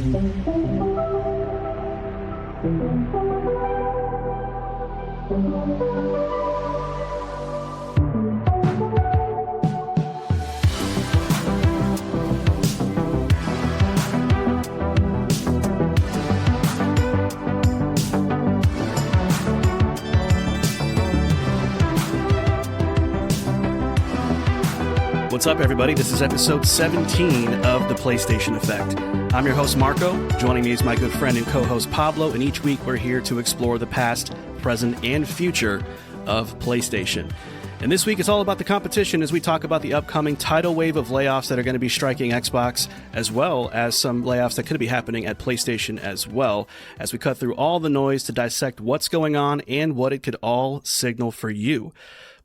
What's up, everybody? This is episode 17 of The PlayStation Effect. I'm your host, Marco. Joining me is my good friend and co-host, Pablo, and each week we're here to explore the past, present, and future of PlayStation. And this week it's all about the competition as we talk about the upcoming tidal wave of layoffs that are going to be striking Xbox, as well as some layoffs that could be happening at PlayStation as well, as we cut through all the noise to dissect what's going on and what it could all signal for you.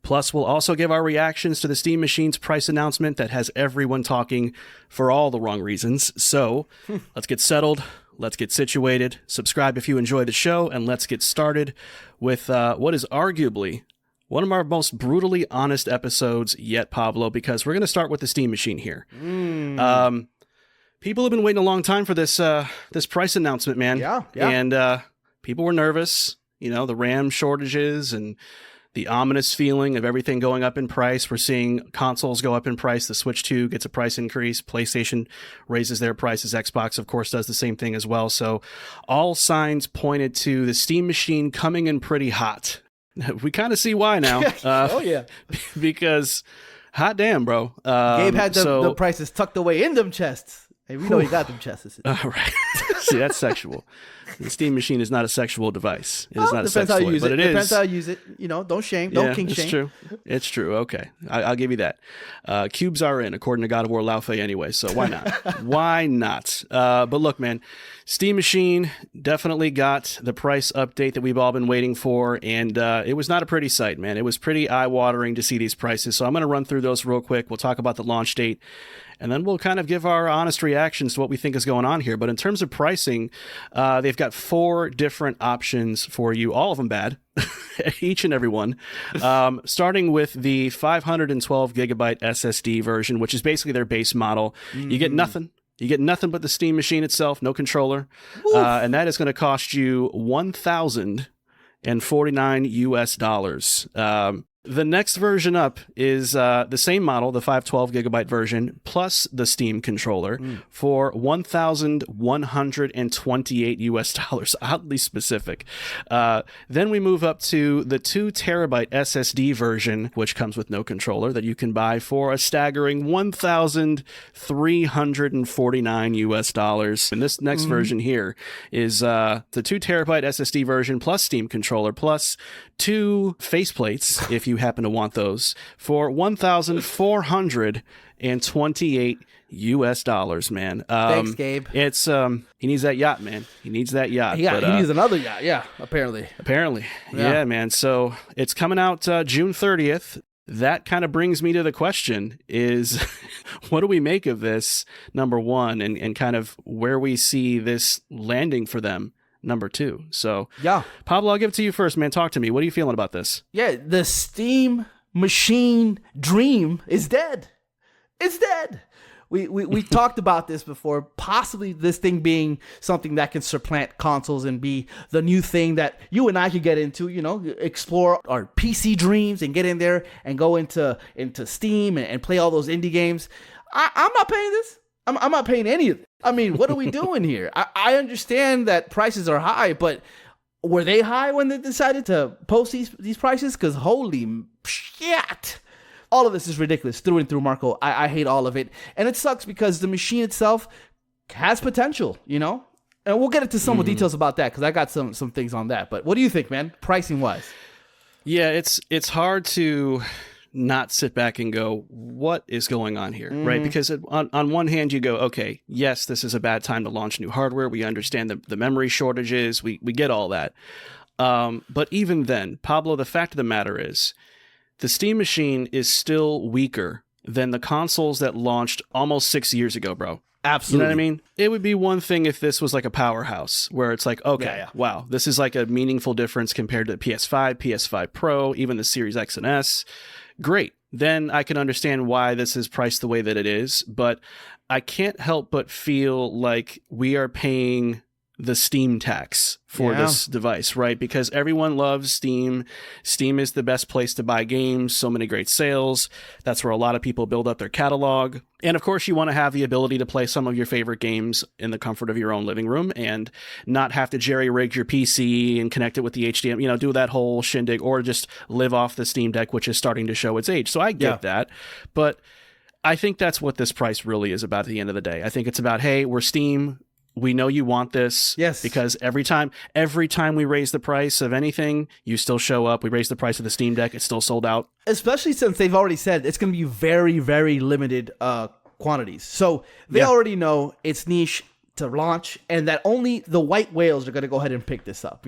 Plus, we'll also give our reactions to the Steam Machine's price announcement that has everyone talking for all the wrong reasons. So, let's get settled, let's get situated, subscribe if you enjoy the show, and let's get started with what is arguably one of our most brutally honest episodes yet, Pablo, because we're going to start with the Steam Machine here. People have been waiting a long time for this this price announcement, man. Yeah. And people were nervous, you know, the RAM shortages and the ominous feeling of everything going up in price. We're seeing consoles go up in price. The Switch 2 gets a price increase. PlayStation raises their prices. Xbox, of course, does the same thing as well. So all signs pointed to the Steam Machine coming in pretty hot. We kind of see why now. Oh, yeah. Because, hot damn, bro. Gabe had the prices tucked away in them chests. Hey, we know he got them chests. All right. See, that's sexual. The Steam Machine is not a sexual device. It is not a sex toy, but it is. Depends how you use it. You know, don't shame. Don't kink shame. It's true. It's true. Okay. I'll give you that. Cubes are in, according to God of War Laufey anyway, so why not? Why not? But look, man, Steam Machine definitely got the price update that we've all been waiting for, and it was not a pretty sight, man. It was pretty eye-watering to see these prices, so I'm going to run through those real quick. We'll talk about the launch date, and then we'll kind of give our honest reactions to what we think is going on here. But in terms of pricing, they've got 4 different options for you, all of them bad, each and every one. Starting with the 512 gigabyte SSD version, which is basically their base model. You get nothing. You get nothing but the Steam Machine itself, no controller. And that is going to cost you $1,049. The next version up is the same model, the 512 gigabyte version, plus the Steam controller for $1,128, oddly specific. Then we move up to the 2 terabyte SSD version, which comes with no controller, that you can buy for a staggering $1,349. And this next version here is the 2 terabyte SSD version plus Steam controller plus 2 faceplates, if you happen to want those, for $1,428, man. Thanks, Gabe. It's he needs that yacht, man. He needs that yacht. He needs another yacht. Yeah, apparently. Yeah, man. So it's coming out June 30th. That kind of brings me to the question is, what do we make of this, number one, and kind of where we see this landing for them, number 2. So, yeah, Pablo, I'll give it to you first, man. Talk to me. What are you feeling about this? Yeah, the Steam Machine dream is dead. It's dead. We talked about this before, possibly this thing being something that can supplant consoles and be the new thing that you and I could get into, you know, explore our PC dreams and get in there and go into Steam and play all those indie games. I'm not paying this. I'm not paying any of it. I mean, what are we doing here? I understand that prices are high, but were they high when they decided to post these prices? Because holy shit. All of this is ridiculous through and through, Marco. I hate all of it. And it sucks because the machine itself has potential, you know? And we'll get into some more details about that because I got some things on that. But what do you think, man, pricing-wise? Yeah, it's hard to not sit back and go, what is going on here, right? Because on one hand, you go, okay, yes, this is a bad time to launch new hardware. We understand the memory shortages. We get all that. But even then, Pablo, the fact of the matter is, the Steam Machine is still weaker than the consoles that launched almost 6 years ago, bro. Absolutely. You know what I mean? It would be one thing if this was like a powerhouse where it's like, okay, wow, this is like a meaningful difference compared to the PS5, PS5 Pro, even the Series X and S. Great. Then I can understand why this is priced the way that it is. But I can't help but feel like we are paying the Steam tax for this device, right? Because everyone loves Steam. Steam is the best place to buy games. So many great sales. That's where a lot of people build up their catalog. And of course, you want to have the ability to play some of your favorite games in the comfort of your own living room and not have to jerry-rig your PC and connect it with the HDMI, do that whole shindig, or just live off the Steam Deck, which is starting to show its age. So I get that. But I think that's what this price really is about at the end of the day. I think it's about, hey, we're Steam. We know you want this. Yes. Because every time we raise the price of anything, you still show up. We raise the price of the Steam Deck. It's still sold out. Especially since they've already said it's going to be very, very limited quantities. So they already know it's niche to launch and that only the white whales are going to go ahead and pick this up,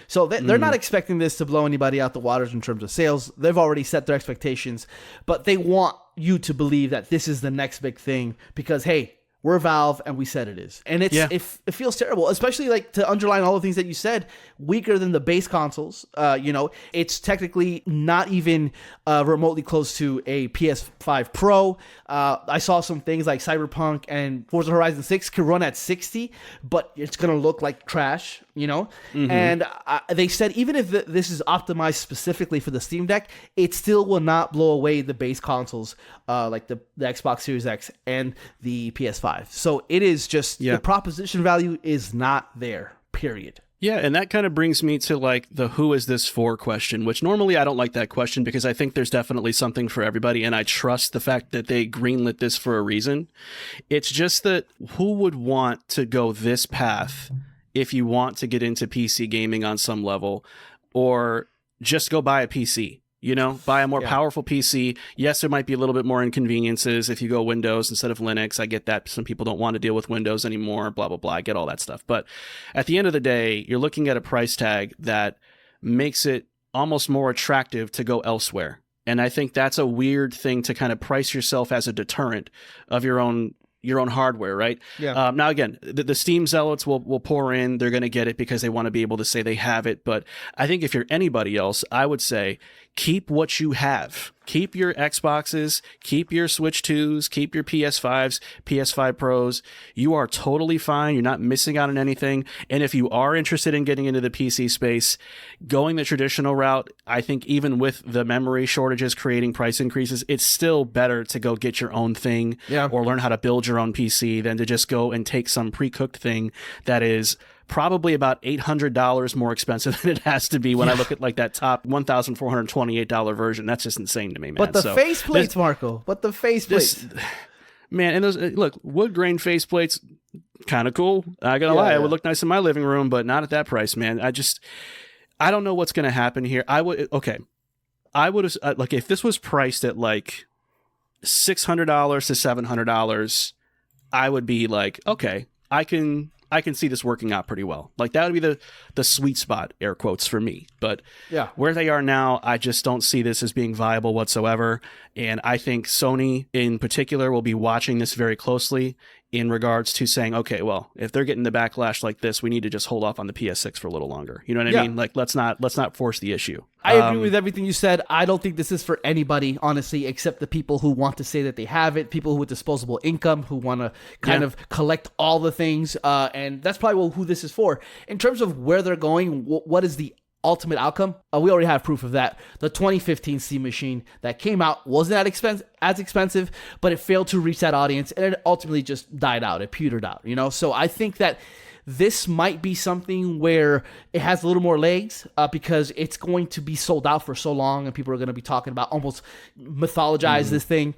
So they're not expecting this to blow anybody out the waters in terms of sales. They've already set their expectations, but they want you to believe that this is the next big thing because, hey, we're Valve, and we said it is. And it feels terrible, especially like to underline all the things that you said, weaker than the base consoles. It's technically not even remotely close to a PS5 Pro. I saw some things like Cyberpunk and Forza Horizon 6 could run at 60, but it's going to look like trash, And they said even if this is optimized specifically for the Steam Deck, it still will not blow away the base consoles like the Xbox Series X and the PS5. So it is just the proposition value is not there, period. Yeah, and that kind of brings me to like the who is this for question, which normally I don't like that question because I think there's definitely something for everybody, and I trust the fact that they greenlit this for a reason. It's just that who would want to go this path if you want to get into PC gaming on some level, or just go buy a PC? Buy a more powerful PC. Yes, there might be a little bit more inconveniences if you go Windows instead of Linux. I get that. Some people don't want to deal with Windows anymore, blah, blah, blah. I get all that stuff. But at the end of the day, you're looking at a price tag that makes it almost more attractive to go elsewhere. And I think that's a weird thing to kind of price yourself as a deterrent of your own hardware, right? Yeah. Now, again, the Steam zealots will pour in. They're going to get it because they want to be able to say they have it. But I think if you're anybody else, I would say keep what you have. Keep your Xboxes, keep your Switch 2s, keep your PS5s, PS5 Pros. You are totally fine. You're not missing out on anything. And if you are interested in getting into the PC space, going the traditional route, I think even with the memory shortages creating price increases, it's still better to go get your own thing or learn how to build your own PC than to just go and take some pre-cooked thing that is probably about $800 more expensive than it has to be when I look at like that top $1,428 version. That's just insane to me, man. But the faceplates, Marco. But the faceplates. Man, and those, look, wood grain faceplates, kind of cool. I gotta lie, it would look nice in my living room, but not at that price, man. I don't know what's gonna happen here. I would have, like, if this was priced at like $600 to $700, I would be like, okay, I can see this working out pretty well. Like, that would be the sweet spot, air quotes, for me. But where they are now, I just don't see this as being viable whatsoever. And I think Sony in particular will be watching this very closely in regards to saying, okay, well, if they're getting the backlash like this, we need to just hold off on the PS6 for a little longer. You know what I mean? Like, let's not force the issue. I agree with everything you said. I don't think this is for anybody, honestly, except the people who want to say that they have it, people with disposable income, who want to kind of collect all the things. And that's probably who this is for. In terms of where they're going, what is the ultimate outcome? We already have proof of that. The 2015 Steam Machine that came out wasn't as expensive, but it failed to reach that audience, and it ultimately just died out. It petered out, So I think that this might be something where it has a little more legs because it's going to be sold out for so long, and people are going to be talking about almost mythologize this thing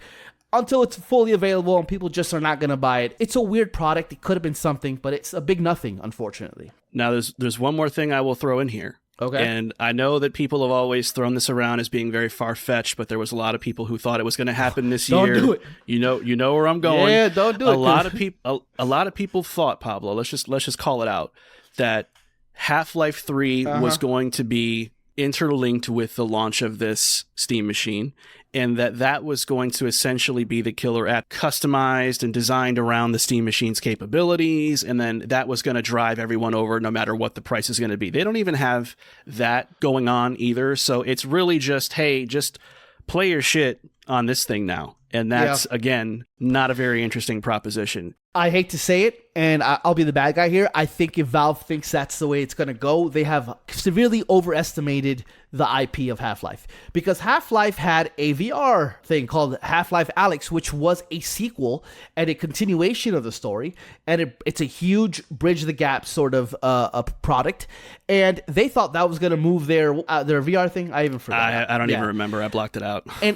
until it's fully available, and people just are not going to buy it. It's a weird product. It could have been something, but it's a big nothing, unfortunately. Now, there's one more thing I will throw in here. Okay. And I know that people have always thrown this around as being very far-fetched, but there was a lot of people who thought it was going to happen this year. Don't do it. You know where I'm going. Yeah, don't do it. A lot of people thought, Pablo, let's just call it out, that Half-Life 3 was going to be interlinked with the launch of this Steam machine, and that was going to essentially be the killer app, customized and designed around the Steam machine's capabilities, and then that was going to drive everyone over no matter what the price is going to be. They don't even have that going on either, so it's really just, hey, just play your shit on this thing now. And that's, again, not a very interesting proposition. I hate to say it, and I'll be the bad guy here. I think if Valve thinks that's the way it's going to go, they have severely overestimated the IP of Half-Life. Because Half-Life had a VR thing called Half-Life Alyx, which was a sequel and a continuation of the story. And it's a huge bridge the gap sort of a product. And they thought that was going to move their VR thing. I even forgot. I don't even remember. I blocked it out. And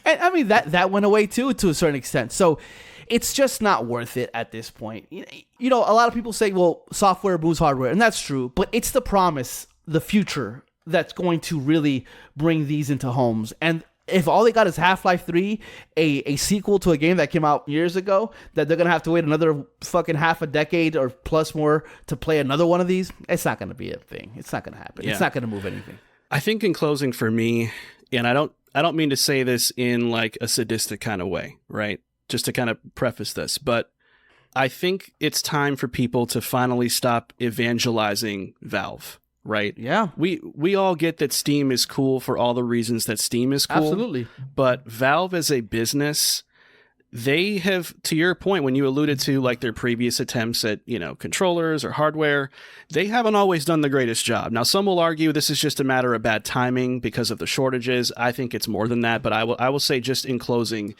I mean, that went away too, to a certain extent. So it's just not worth it at this point. You know, a lot of people say, well, software moves hardware, and that's true, but it's the promise, the future, that's going to really bring these into homes. And if all they got is Half-Life 3, a sequel to a game that came out years ago, that they're going to have to wait another fucking half a decade or plus more to play another one of these, it's not going to be a thing. It's not going to happen. Yeah. It's not going to move anything. I think in closing for me, and I don't mean to say this in like a sadistic kind of way, right? Just to kind of preface this, but I think it's time for people to finally stop evangelizing Valve, right? Yeah. We all get that Steam is cool for all the reasons that Steam is cool. Absolutely. But Valve as a business, they have, to your point, when you alluded to like their previous attempts at, you know, controllers or hardware, they haven't always done the greatest job. Now, some will argue this is just a matter of bad timing because of the shortages. I think it's more than that, but I will say just in closing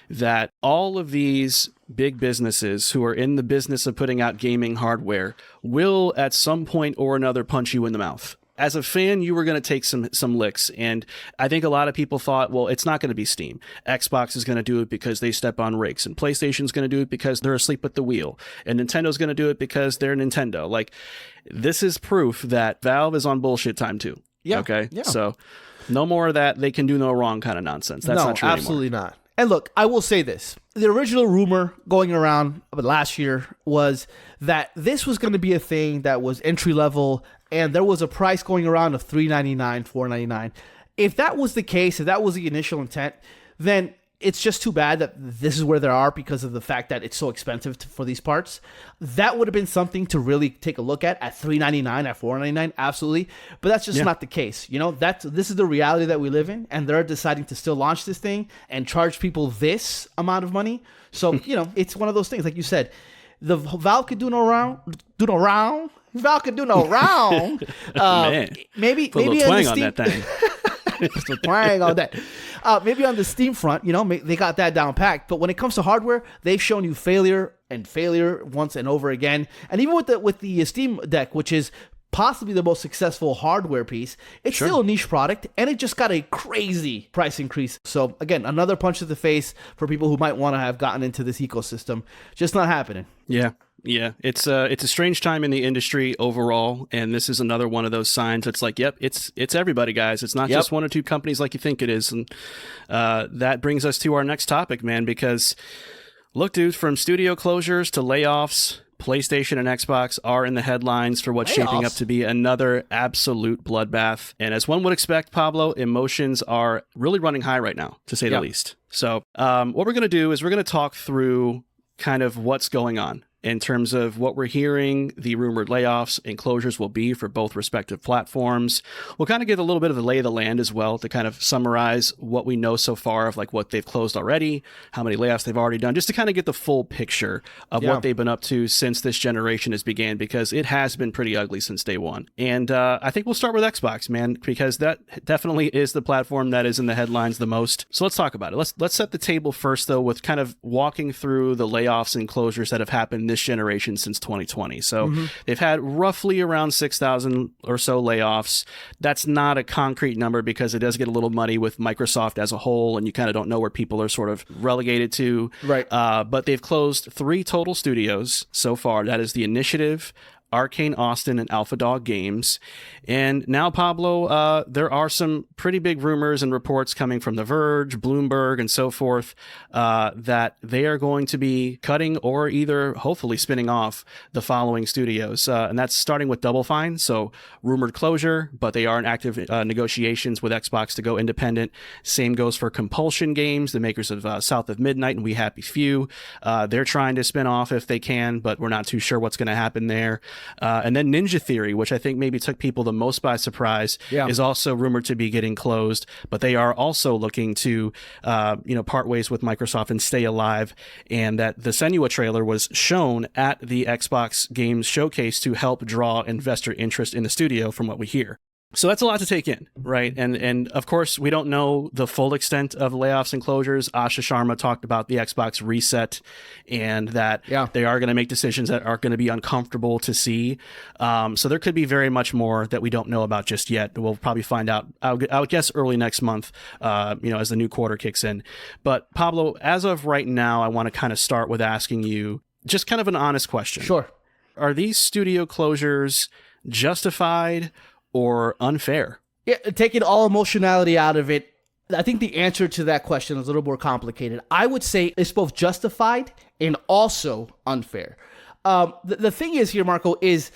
that all of these big businesses who are in the business of putting out gaming hardware will at some point or another punch you in the mouth. As a fan, you were going to take some licks, and I think a lot of people thought, well, it's not going to be Steam. Xbox is going to do it because they step on rakes, and PlayStation's going to do it because they're asleep at the wheel, and Nintendo's going to do it because they're Nintendo. Like, this is proof that Valve is on bullshit time too. Yeah. Okay? Yeah. So, no more of that they can do no wrong kind of nonsense. That's not true anymore. Absolutely not. And look, I will say this. The original rumor going around last year was that this was going to be a thing that was entry level, and there was a price going around of $399, $499. If that was the case, if that was the initial intent, then it's just too bad that this is where they are because of the fact that it's so expensive for these parts. That would have been something to really take a look at $399, at $499, absolutely. But that's just not the case. You know, this is the reality that we live in, and they're deciding to still launch this thing and charge people this amount of money. So, you know, it's one of those things, like you said, the Valve could do no wrong. Valve could do no wrong. Man, maybe put a little twang on that thing. Just a twang on that. Maybe on the Steam front, you know, they got that down packed. But when it comes to hardware, they've shown you failure once and over again. And even with the Steam Deck, which is possibly the most successful hardware piece, it's still a niche product, and it just got a crazy price increase. So again, another punch to the face for people who might want to have gotten into this ecosystem. Just not happening. Yeah. Yeah, it's a strange time in the industry overall, and this is another one of those signs. It's like, yep, it's everybody, guys. It's not just one or two companies like you think it is, and that brings us to our next topic, man. Because look, dude, from studio closures to layoffs, PlayStation and Xbox are in the headlines for what's shaping up to be another absolute bloodbath. And as one would expect, Pablo, emotions are really running high right now, to say the least. So what we're going to do is we're going to talk through kind of what's going on in terms of what we're hearing the rumored layoffs and closures will be for both respective platforms. We'll kind of give a little bit of the lay of the land as well to kind of summarize what we know so far of like what they've closed already, how many layoffs they've already done, just to kind of get the full picture of what they've been up to since this generation has began, because it has been pretty ugly since day one. And I think we'll start with Xbox, man, because that definitely is the platform that is in the headlines the most. So let's talk about it. Let's set the table first, though, with kind of walking through the layoffs and closures that have happened this generation since 2020. So they've had roughly around 6,000 or so layoffs. That's not a concrete number because it does get a little muddy with Microsoft as a whole, and you kind of don't know where people are sort of relegated to. Right. But they've closed 3 total studios so far. That is the Initiative, Arcane Austin, and Alpha Dog Games. And now, Pablo, there are some pretty big rumors and reports coming from The Verge, Bloomberg, and so forth that they are going to be cutting or either hopefully spinning off the following studios. And that's starting with Double Fine, so rumored closure, but they are in active negotiations with Xbox to go independent. Same goes for Compulsion Games, the makers of South of Midnight and We Happy Few. They're trying to spin off if they can, but we're not too sure what's going to happen there. And then Ninja Theory, which I think maybe took people the most by surprise, is also rumored to be getting closed, but they are also looking to, part ways with Microsoft and stay alive. And that the Senua trailer was shown at the Xbox Games Showcase to help draw investor interest in the studio, from what we hear. So that's a lot to take in, right? And of course, we don't know the full extent of layoffs and closures. Asha Sharma talked about the Xbox reset and that they are going to make decisions that are going to be uncomfortable to see. So there could be very much more that we don't know about just yet. We'll probably find out, I would guess, early next month, as the new quarter kicks in. But Pablo, as of right now, I want to kind of start with asking you just kind of an honest question. Sure. Are these studio closures justified or unfair? Yeah, taking all emotionality out of it, I think the answer to that question is a little more complicated. I would say it's both justified and also unfair. The thing is here, Marco, is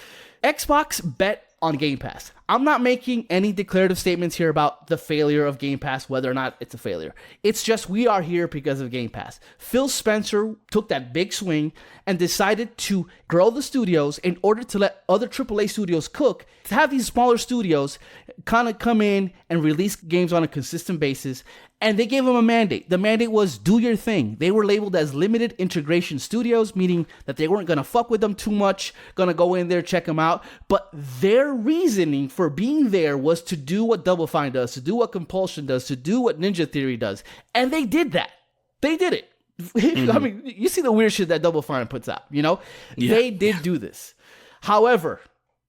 Xbox bet on Game Pass. I'm not making any declarative statements here about the failure of Game Pass, whether or not it's a failure. It's just we are here because of Game Pass. Phil Spencer took that big swing and decided to grow the studios in order to let other AAA studios cook, to have these smaller studios kind of come in and release games on a consistent basis. And they gave them a mandate. The mandate was do your thing. They were labeled as limited integration studios, meaning that they weren't going to fuck with them too much, going to go in there, check them out. But their reasoning for being there was to do what Double Fine does, to do what Compulsion does, to do what Ninja Theory does. And they did that. They did it. I mean, you see the weird shit that Double Fine puts out, Yeah. They did do this. However,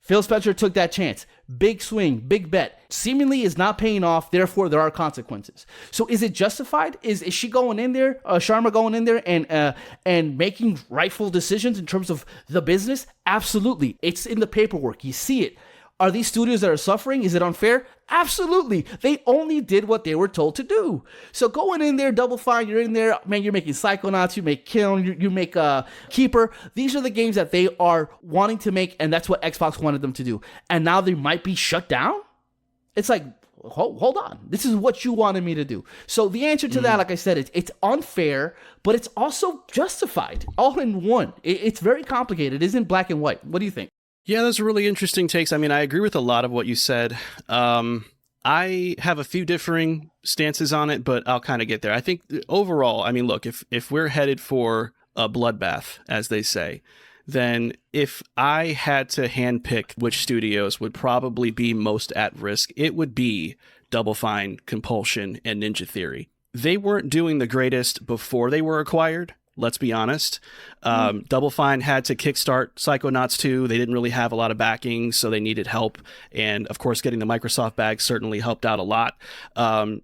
Phil Spencer took that chance. Big swing, big bet. Seemingly is not paying off, therefore there are consequences. So is it justified? Is she going in there, Sharma going in there and making rightful decisions in terms of the business? Absolutely. It's in the paperwork. You see it. Are these studios that are suffering? Is it unfair? Absolutely. They only did what they were told to do. So going in there, Double Fine, you're in there, man, you're making Psychonauts, you make Kiln, you make Keeper. These are the games that they are wanting to make, and that's what Xbox wanted them to do. And now they might be shut down? It's like, hold on. This is what you wanted me to do. So the answer to that, like I said, it's unfair, but it's also justified. All in one. It's very complicated. It isn't black and white. What do you think? Yeah, those are really interesting takes. I mean, I agree with a lot of what you said. I have a few differing stances on it, but I'll kind of get there. I think overall, I mean, look, if we're headed for a bloodbath, as they say, then if I had to handpick which studios would probably be most at risk, it would be Double Fine, Compulsion, and Ninja Theory. They weren't doing the greatest before they were acquired. Let's be honest. Double Fine had to kickstart Psychonauts 2. They didn't really have a lot of backing, so they needed help. And of course, getting the Microsoft bag certainly helped out a lot.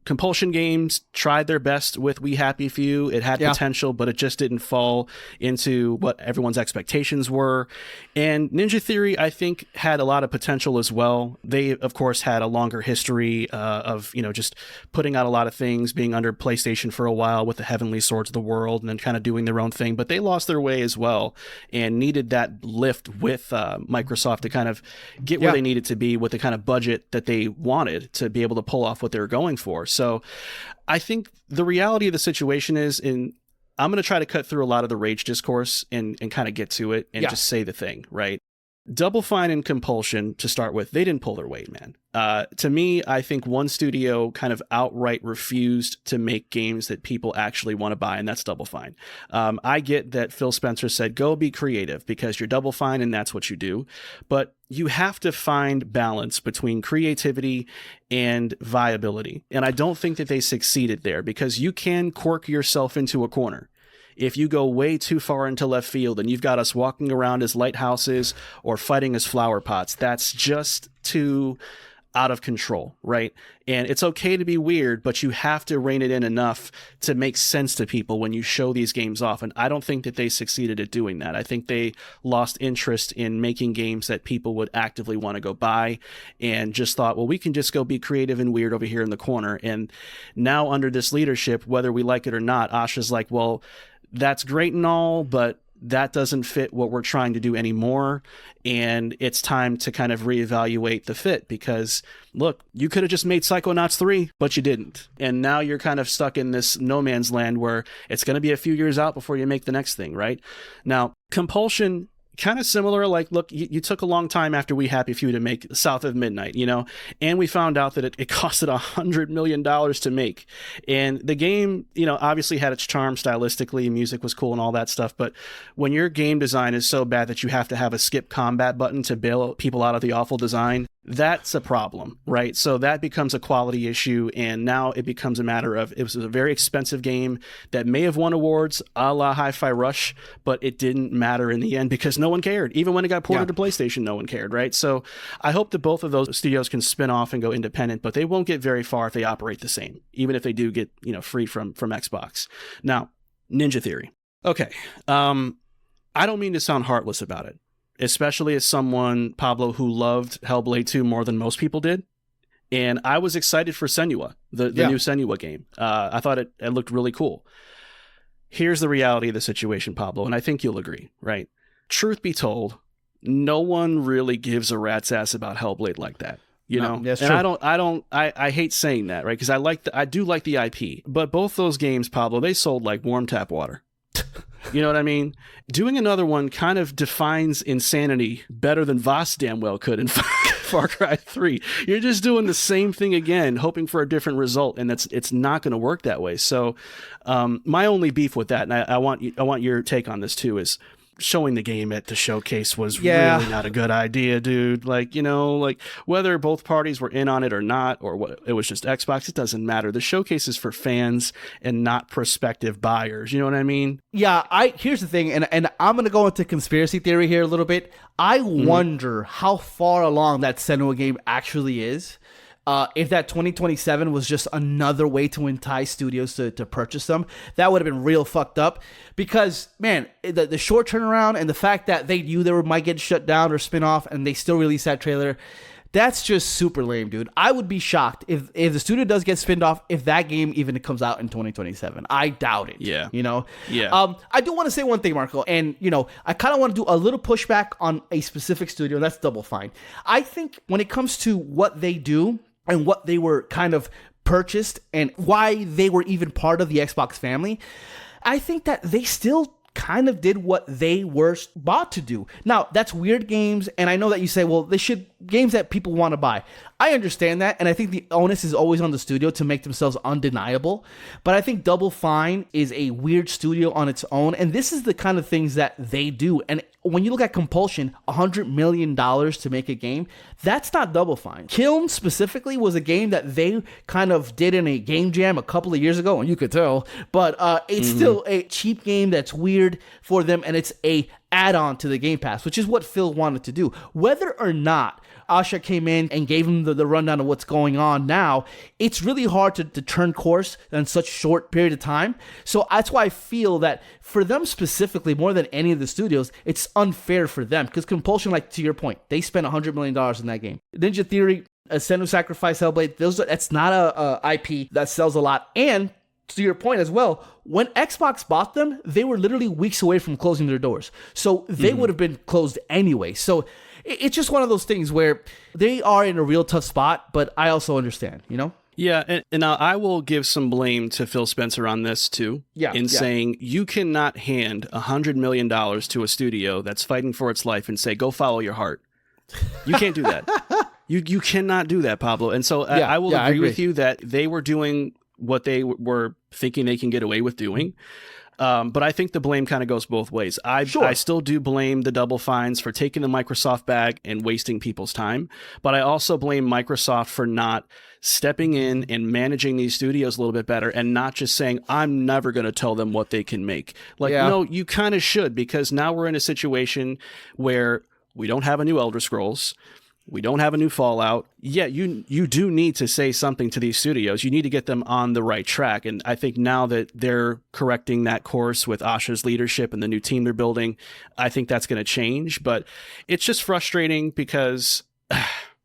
Compulsion Games tried their best with We Happy Few. It had potential, but it just didn't fall into what everyone's expectations were. And Ninja Theory, I think, had a lot of potential as well. They, of course, had a longer history of, just putting out a lot of things, being under PlayStation for a while with the Heavenly Swords of the world, and then kind of doing their own thing, but they lost their way as well and needed that lift with Microsoft to kind of get where they needed to be with the kind of budget that they wanted to be able to pull off what they were going for. So I think the reality of the situation is, I'm going to try to cut through a lot of the rage discourse and kind of get to it and just say the thing, right? Double Fine and Compulsion, to start with, they didn't pull their weight, man. To me, I think one studio kind of outright refused to make games that people actually want to buy, and that's Double Fine. I get that Phil Spencer said, go be creative because you're Double Fine and that's what you do. But you have to find balance between creativity and viability. And I don't think that they succeeded there because you can cork yourself into a corner. If you go way too far into left field and you've got us walking around as lighthouses or fighting as flower pots, that's just too out of control, right? And it's okay to be weird, but you have to rein it in enough to make sense to people when you show these games off. And I don't think that they succeeded at doing that. I think they lost interest in making games that people would actively want to go buy and just thought, well, we can just go be creative and weird over here in the corner. And now under this leadership, whether we like it or not, Asha's like, well, that's great and all, but that doesn't fit what we're trying to do anymore. And it's time to kind of reevaluate the fit because, look, you could have just made Psychonauts 3, but you didn't. And now you're kind of stuck in this no man's land where it's going to be a few years out before you make the next thing, right? Now, Compulsion kind of similar. Like, look, you took a long time after We Happy Few to make South of Midnight, and we found out that it costed $100 million to make. And the game, obviously had its charm stylistically, music was cool and all that stuff. But when your game design is so bad that you have to have a skip combat button to bail people out of the awful design, that's a problem, right? So that becomes a quality issue, and now it becomes a matter of, it was a very expensive game that may have won awards a la Hi-Fi Rush, but it didn't matter in the end because no one cared. Even when it got ported to PlayStation, no one cared, right? So I hope that both of those studios can spin off and go independent, but they won't get very far if they operate the same, even if they do get, free from Xbox. Now, Ninja Theory. Okay. I don't mean to sound heartless about it, especially as someone, Pablo, who loved Hellblade 2 more than most people did. And I was excited for Senua, the new Senua game. I thought it looked really cool. Here's the reality of the situation, Pablo, and I think you'll agree, right? Truth be told, no one really gives a rat's ass about Hellblade like that. That's and true. I hate saying that, right? Because I do like the IP, but both those games, Pablo, they sold like warm tap water. You know what I mean? Doing another one kind of defines insanity better than Voss damn well could in Far Cry 3. You're just doing the same thing again, hoping for a different result, and it's not going to work that way. So my only beef with that, and I want your take on this too, is showing the game at the showcase was really not a good idea, dude. Like, whether both parties were in on it or not, or what, it was just Xbox, it doesn't matter. The showcase is for fans and not prospective buyers. You know what I mean? Yeah, here's the thing, and I'm going to go into conspiracy theory here a little bit. I wonder how far along that Senua game actually is. If that 2027 was just another way to entice studios to purchase them, that would have been real fucked up. Because, man, the short turnaround and the fact that they knew they might get shut down or spin off and they still release that trailer, that's just super lame, dude. I would be shocked if the studio does get spinned off, if that game even comes out in 2027. I doubt it. Yeah. Yeah. I do want to say one thing, Marco, and, I kind of want to do a little pushback on a specific studio, and that's Double Fine. I think when it comes to what they do, and what they were kind of purchased and why they were even part of the Xbox family, I think that they still kind of did what they were bought to do. Now, that's weird games, and I know that you say, well, they should games that people want to buy. I understand that, and I think the onus is always on the studio to make themselves undeniable, but I think Double Fine is a weird studio on its own, and this is the kind of things that they do. And when you look at Compulsion, $100 million to make a game, that's not Double Fine. Kiln specifically was a game that they kind of did in a game jam a couple of years ago, and you could tell, but it's still a cheap game that's weird for them, and it's a add-on to the Game Pass, which is what Phil wanted to do. Whether or not Asha came in and gave him the rundown of what's going on now, it's really hard to turn course in such a short period of time. So that's why I feel that for them specifically, more than any of the studios, it's unfair for them. Because Compulsion, like to your point, they spent $100 million in that game. Ninja Theory, Senua Sacrifice, Hellblade, that's not a IP that sells a lot. And to your point as well, when Xbox bought them, they were literally weeks away from closing their doors. So they would have been closed anyway. So it's just one of those things where they are in a real tough spot, but I also understand, Yeah, and now I will give some blame to Phil Spencer on this too, saying you cannot hand $100 million to a studio that's fighting for its life and say, go follow your heart. You can't do that. You cannot do that, Pablo. And so I will agree with you that they were doing what they were thinking they can get away with doing. But I think the blame kind of goes both ways. I still do blame the Double Fines for taking the Microsoft bag and wasting people's time. But I also blame Microsoft for not stepping in and managing these studios a little bit better and not just saying, I'm never going to tell them what they can make. No, you kind of should, because now we're in a situation where we don't have a new Elder Scrolls. We don't have a new Fallout. Yeah, you do need to say something to these studios. You need to get them on the right track. And I think now that they're correcting that course with Asha's leadership and the new team they're building, I think that's going to change. But it's just frustrating because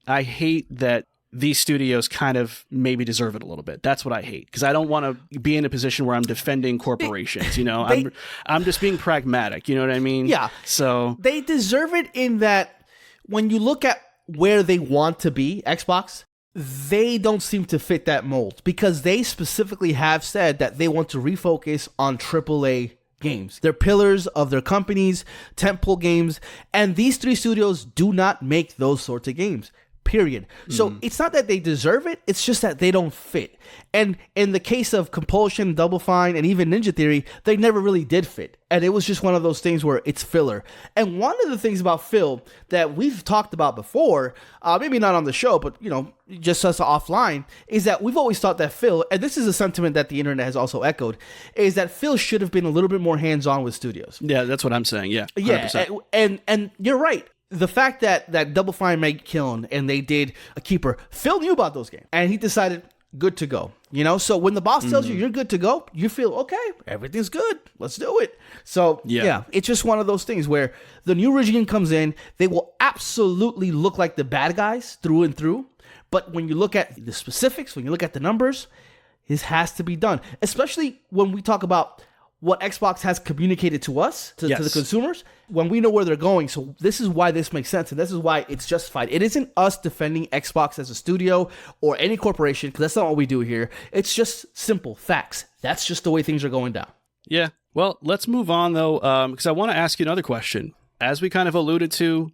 I hate that these studios kind of maybe deserve it a little bit. That's what I hate, because I don't want to be in a position where I'm defending corporations. I'm just being pragmatic. You know what I mean? Yeah. So they deserve it in that when you look at where they want to be, Xbox, they don't seem to fit that mold, because they specifically have said that they want to refocus on AAA games. They're pillars of their companies, tentpole games, and these three studios do not make those sorts of games. Period. So it's not that they deserve it, it's just that they don't fit. And in the case of Compulsion, Double Fine, and even Ninja Theory, they never really did fit. And it was just one of those things where it's filler. And one of the things about Phil that we've talked about before, maybe not on the show, but just us offline, is that we've always thought that Phil, and this is a sentiment that the internet has also echoed, is that Phil should have been a little bit more hands-on with studios. Yeah, that's what I'm saying. Yeah, 100%. Yeah, and you're right. The fact that Double Fine made Kiln and they did a Keeper, Phil knew about those games and he decided good to go. So when the boss tells you you're good to go, you feel okay, everything's good, let's do it. So yeah, it's just one of those things where the new regime comes in, they will absolutely look like the bad guys through and through. But when you look at the specifics, when you look at the numbers, this has to be done, especially when we talk about what Xbox has communicated to us, to the consumers, when we know where they're going. So this is why this makes sense, and this is why it's justified. It isn't us defending Xbox as a studio or any corporation, because that's not what we do here. It's just simple facts. That's just the way things are going down. Yeah. Well, let's move on, though, because I want to ask you another question. As we kind of alluded to,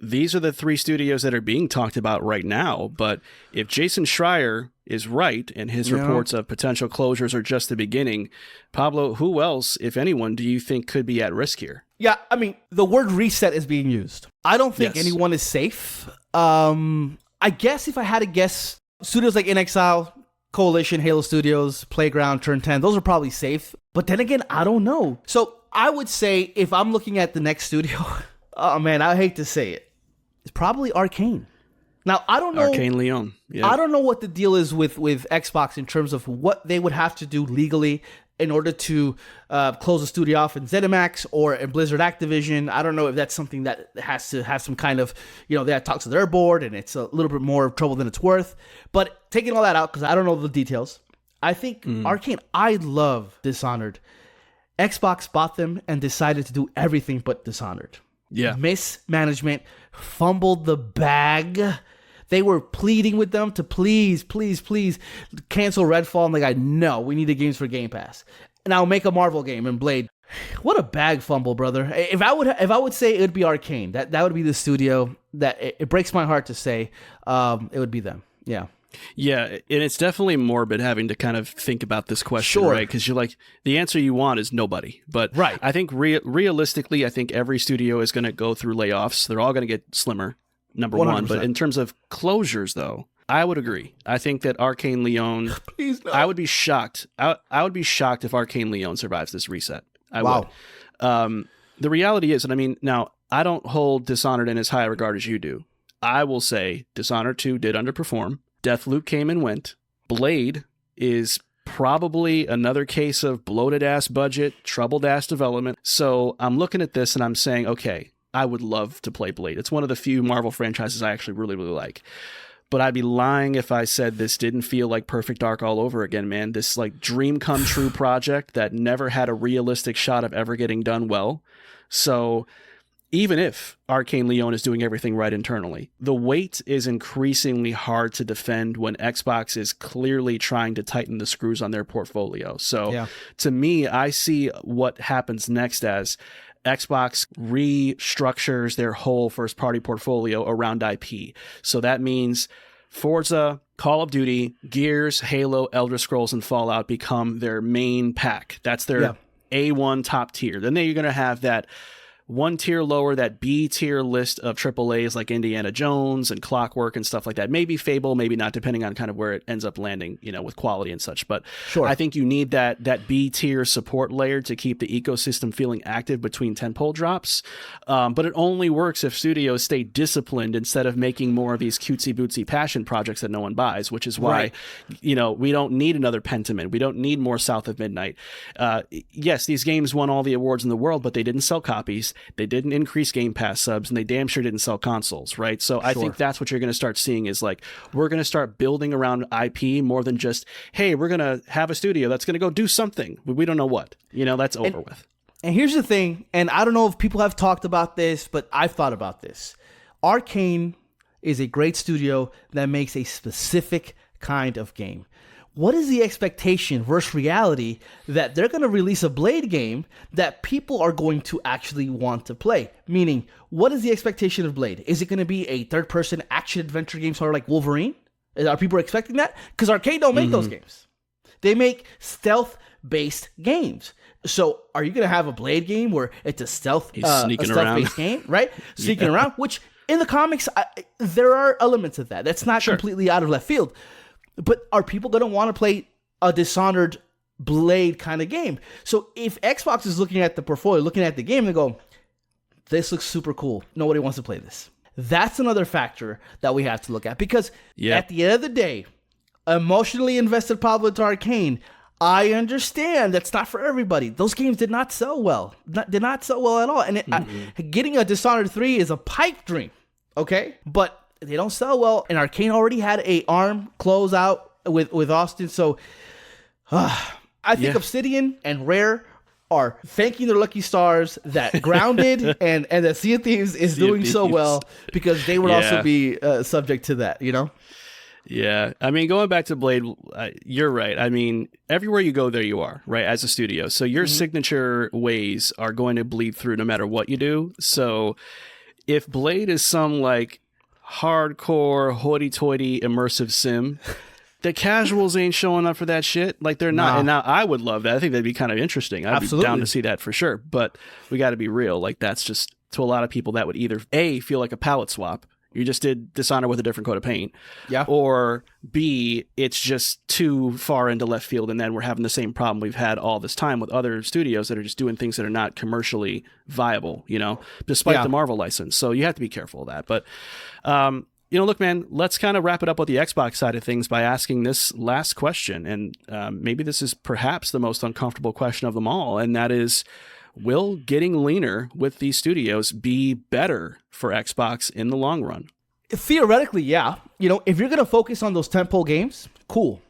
these are the three studios that are being talked about right now, but if Jason Schreier is right and his reports of potential closures are just the beginning, Pablo, who else, if anyone, do you think could be at risk here? Yeah, I mean, the word reset is being used. I don't think anyone is safe. I guess if I had to guess, studios like In Exile, Coalition, Halo Studios, Playground, Turn 10, those are probably safe. But then again, I don't know. So I would say if I'm looking at the next studio, oh man, I hate to say it, it's probably Arcane. Now, I don't know. Arcane Leon. Yeah. I don't know what the deal is with Xbox in terms of what they would have to do legally in order to close the studio off in ZeniMax or in Blizzard Activision. I don't know if that's something that has to have some kind of, they have to talk to their board and it's a little bit more trouble than it's worth. But taking all that out, because I don't know the details, I think Arcane, I love Dishonored. Xbox bought them and decided to do everything but Dishonored. Yeah. Mismanagement, fumbled the bag. They were pleading with them to please cancel Redfall. I'm like, no, we need the games for Game Pass. And I'll make a Marvel game and Blade. What a bag fumble, brother. If I would say it would be Arcane, that would be the studio that it breaks my heart to say it would be them. Yeah. Yeah, and it's definitely morbid having to kind of think about this question, right? Because you're like, the answer you want is nobody. But I think realistically, I think every studio is going to go through layoffs. They're all going to get slimmer, number 100%. One. But in terms of closures, though, I would agree. I think that Arcane Leon, please no. I would be shocked. I would be shocked if Arcane Leon survives this reset. I would. The reality is, and I mean, now, I don't hold Dishonored in as high a regard as you do. I will say Dishonored 2 did underperform. Deathloop came and went. Blade is probably another case of bloated ass budget, troubled ass development. So I'm looking at this and I'm saying, okay, I would love to play Blade. It's one of the few Marvel franchises I actually really, really like. But I'd be lying if I said this didn't feel like Perfect Dark all over again, man. This like dream come true project that never had a realistic shot of ever getting done well. So even if Arcane Leon is doing everything right internally, the weight is increasingly hard to defend when Xbox is clearly trying to tighten the screws on their portfolio. So to me, I see what happens next as Xbox restructures their whole first-party portfolio around IP. So that means Forza, Call of Duty, Gears, Halo, Elder Scrolls, and Fallout become their main pack. That's their A1 top tier. Then you're going to have that one tier lower, that B tier list of AAAs like Indiana Jones and Clockwork and stuff like that. Maybe Fable, maybe not, depending on kind of where it ends up landing, with quality and such. But I think you need that B tier support layer to keep the ecosystem feeling active between tentpole drops. But it only works if studios stay disciplined instead of making more of these cutesy bootsy passion projects that no one buys, which is why, we don't need another Pentiment. We don't need more South of Midnight. Yes, these games won all the awards in the world, but they didn't sell copies. They didn't increase Game Pass subs, and they damn sure didn't sell consoles, right? So I think that's what you're going to start seeing is like, we're going to start building around IP more than just, hey, we're going to have a studio that's going to go do something. We don't know what. That's over with. And here's the thing, and I don't know if people have talked about this, but I've thought about this. Arcane is a great studio that makes a specific kind of game. what is the expectation versus reality that they're going to release a Blade game that people are going to actually want to play? Meaning, what is the expectation of Blade? Is it going to be a third-person action-adventure game sort of like Wolverine? Are people expecting that? Because Arcade don't make those games. They make stealth-based games. So are you going to have a Blade game where it's a stealth-based game, right? Sneaking around, which in the comics, there are elements of that. That's not completely out of left field. But are people going to want to play a Dishonored Blade kind of game? So if Xbox is looking at the portfolio, looking at the game, they go, this looks super cool. Nobody wants to play this. That's another factor that we have to look at. Because at the end of the day, emotionally invested Pablo into Arcane, I understand that's not for everybody. Those games did not sell well. Did not sell well at all. And getting a Dishonored 3 is a pipe dream, okay? But they don't sell well, and Arcane already had a ARM closeout with Austin. So I think Obsidian and Rare are thanking their lucky stars that Grounded and that Sea of Thieves is doing so well, because they would also be subject to that, you know? Yeah. I mean, going back to Blade, you're right. I mean, everywhere you go, there you are, right, as a studio. So your signature ways are going to bleed through no matter what you do. So if Blade is some, like, hardcore, hoity-toity, immersive sim, the casuals ain't showing up for that shit. Like, they're not. Nah. And now I would love that. I think that'd be kind of interesting. I'd be down to see that for sure. But we got to be real. Like, that's just, to a lot of people, that would either A, feel like a palette swap. You just did Dishonored with a different coat of paint. Yeah. Or B, it's just too far into left field, and then we're having the same problem we've had all this time with other studios that are just doing things that are not commercially viable, you know, despite the Marvel license. So you have to be careful of that. But, you know, look, man, let's kind of wrap it up with the Xbox side of things by asking this last question. And maybe this is perhaps the most uncomfortable question of them all, and that is, will getting leaner with these studios be better for Xbox in the long run? Theoretically, yeah. You know, if you're going to focus on those tentpole games, cool.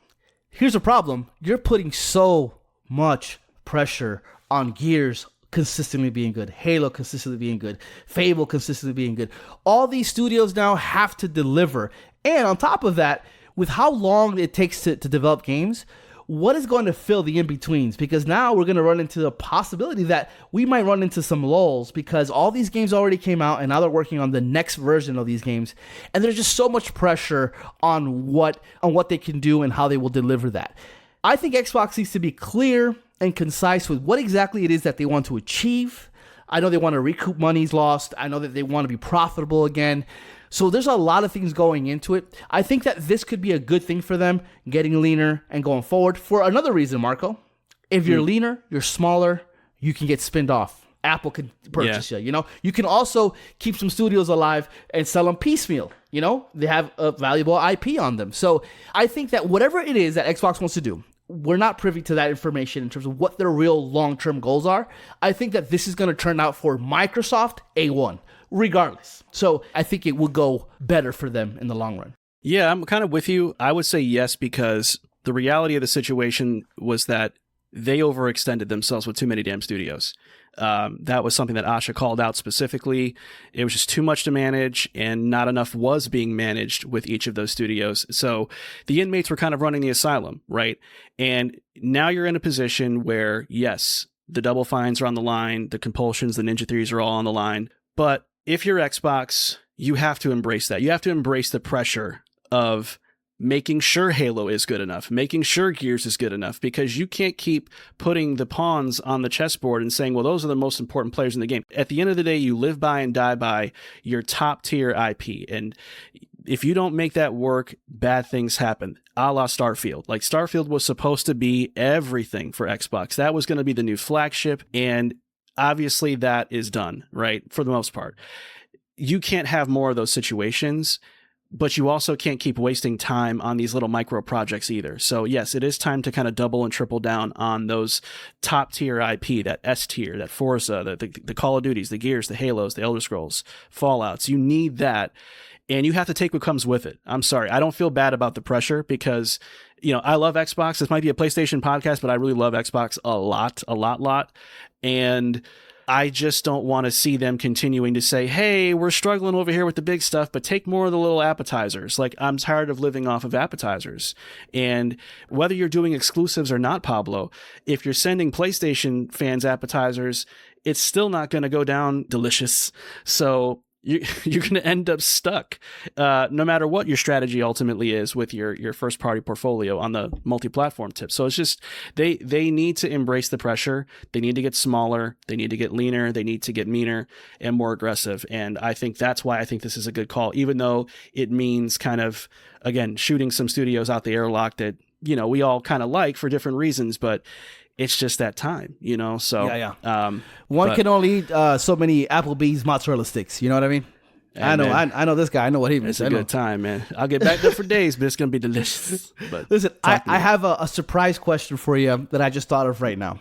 Here's the problem. You're putting so much pressure on Gears consistently being good, Halo consistently being good, Fable consistently being good. All these studios now have to deliver. And on top of that, with how long it takes to develop games, what is going to fill the in-betweens? Because now we're going to run into the possibility that we might run into some lulls, because all these games already came out and now they're working on the next version of these games. And there's just so much pressure on what they can do and how they will deliver that. I think Xbox needs to be clear and concise with what exactly it is that they want to achieve. I know they want to recoup monies lost. I know that they want to be profitable again. So there's a lot of things going into it. I think that this could be a good thing for them, getting leaner and going forward. For another reason, Marco, if you're leaner, you're smaller, you can get spinned off. Apple could purchase you, you know? You can also keep some studios alive and sell them piecemeal, you know? They have a valuable IP on them. So I think that whatever it is that Xbox wants to do, we're not privy to that information in terms of what their real long-term goals are. I think that this is going to turn out for Microsoft A1. Regardless. So I think it will go better for them in the long run. Yeah, I'm kind of with you. I would say yes, because the reality of the situation was that they overextended themselves with too many damn studios. That was something that Asha called out specifically. It was just too much to manage, and not enough was being managed with each of those studios. So the inmates were kind of running the asylum, right? And now you're in a position where, yes, the double fines are on the line, the compulsions, the Ninja Theories are all on the line, but if you're Xbox, you have to embrace that. You have to embrace the pressure of making sure Halo is good enough, making sure Gears is good enough, because you can't keep putting the pawns on the chessboard and saying, well, those are the most important players in the game. At the end of the day, you live by and die by your top tier IP. And if you don't make that work, bad things happen. A la Starfield. Like, Starfield was supposed to be everything for Xbox. That was going to be the new flagship, and obviously that is done, right? For the most part. You can't have more of those situations, but you also can't keep wasting time on these little micro projects either. So yes, it is time to kind of double and triple down on those top tier IP, that S tier, that Forza, the Call of Duties, the Gears, the Halos, the Elder Scrolls, Fallouts. You need that, and you have to take what comes with it. I'm sorry. I don't feel bad about the pressure, because, you know, I love Xbox. This might be a PlayStation podcast, but I really love Xbox a lot. And I just don't want to see them continuing to say, hey, we're struggling over here with the big stuff, but take more of the little appetizers. Like, I'm tired of living off of appetizers. And whether you're doing exclusives or not, Pablo, if you're sending PlayStation fans appetizers, it's still not going to go down delicious. So you're going to end up stuck, no matter what your strategy ultimately is with your first party portfolio on the multi-platform tip. So it's just, they need to embrace the pressure. They need to get smaller. They need to get leaner. They need to get meaner and more aggressive. And I think that's why I think this is a good call, even though it means kind of, again, shooting some studios out the airlock that, we all kind of like for different reasons, but it's just that time, so one can only eat so many Applebee's mozzarella sticks, you know what I mean? Hey, I know this guy. I know what he means. It's a good time, man. I'll get back there for days, but it's gonna be delicious. But listen, I have a surprise question for you that I just thought of right now.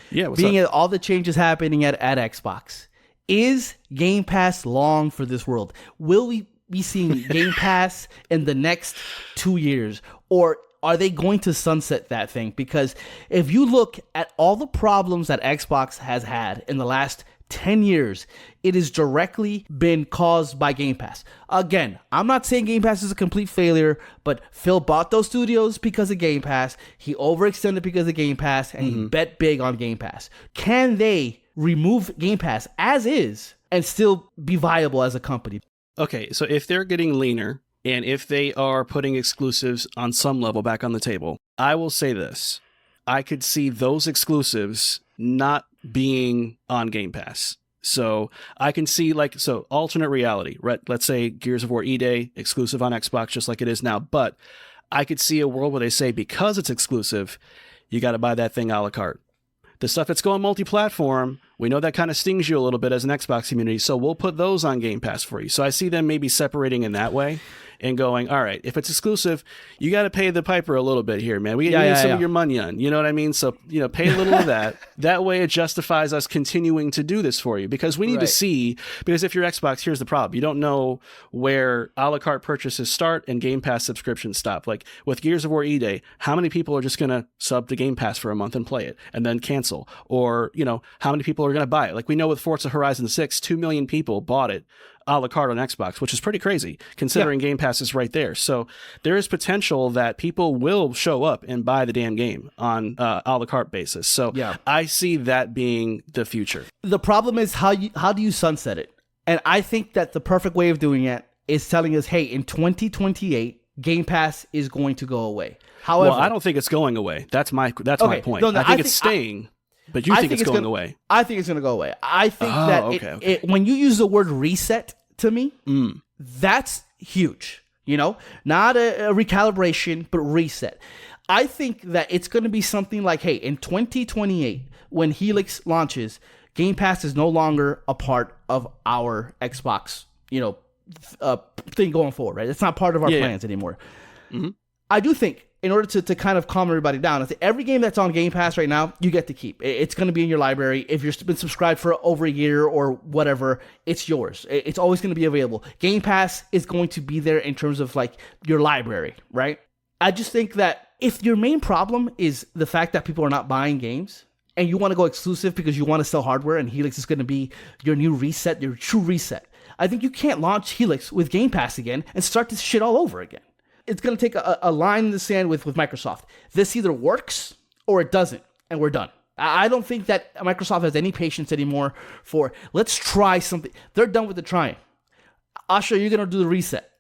Yeah, being at all the changes happening at Xbox, is Game Pass long for this world? Will we be seeing Game Pass in the next 2 years, or are they going to sunset that thing? Because if you look at all the problems that Xbox has had in the last 10 years, it has directly been caused by Game Pass. Again, I'm not saying Game Pass is a complete failure, but Phil bought those studios because of Game Pass. He overextended because of Game Pass, and he bet big on Game Pass. Can they remove Game Pass as is and still be viable as a company? Okay, so if they're getting leaner, and if they are putting exclusives on some level back on the table, I will say this. I could see those exclusives not being on Game Pass. So I can see alternate reality, right? Let's say Gears of War E-Day, exclusive on Xbox, just like it is now. But I could see a world where they say, because it's exclusive, you got to buy that thing a la carte. The stuff that's going multi-platform, we know that kind of stings you a little bit as an Xbox community, so we'll put those on Game Pass for you. So I see them maybe separating in that way and going, all right, if it's exclusive, you got to pay the piper a little bit here, man. We need some of your money on, you know what I mean? So, pay a little of that. That way it justifies us continuing to do this for you, because we need to see, because if you're Xbox, here's the problem. You don't know where a la carte purchases start and Game Pass subscriptions stop. Like with Gears of War E-Day, how many people are just going to sub to Game Pass for a month and play it and then cancel? Or, how many people are going to buy it? Like we know with Forza Horizon 6, 2 million people bought it a la carte on Xbox, which is pretty crazy considering Game Pass is right there. So there is potential that people will show up and buy the damn game on a la carte basis. So I see that being the future. The problem is how do you sunset it? And I think that the perfect way of doing it is telling us, hey, in 2028, Game Pass is going to go away. However, I don't think it's going away. That's my point. No, I think it's staying. But you think it's going away? I think it's going to go away. I think that when you use the word reset to me, that's huge. Not a recalibration, but reset. I think that it's going to be something like, hey, in 2028, when Helix launches, Game Pass is no longer a part of our Xbox, thing going forward, right? It's not part of our plans anymore. Mm-hmm. I do think, in order to kind of calm everybody down, I think every game that's on Game Pass right now, you get to keep. It's going to be in your library. If you've been subscribed for over a year or whatever, it's yours. It's always going to be available. Game Pass is going to be there in terms of like your library, right? I just think that if your main problem is the fact that people are not buying games and you want to go exclusive because you want to sell hardware and Helix is going to be your new reset, your true reset, I think you can't launch Helix with Game Pass again and start this shit all over again. It's going to take a line in the sand with Microsoft. This either works or it doesn't, and we're done. I don't think that Microsoft has any patience anymore for, let's try something. They're done with the trying. Asha, you're going to do the reset.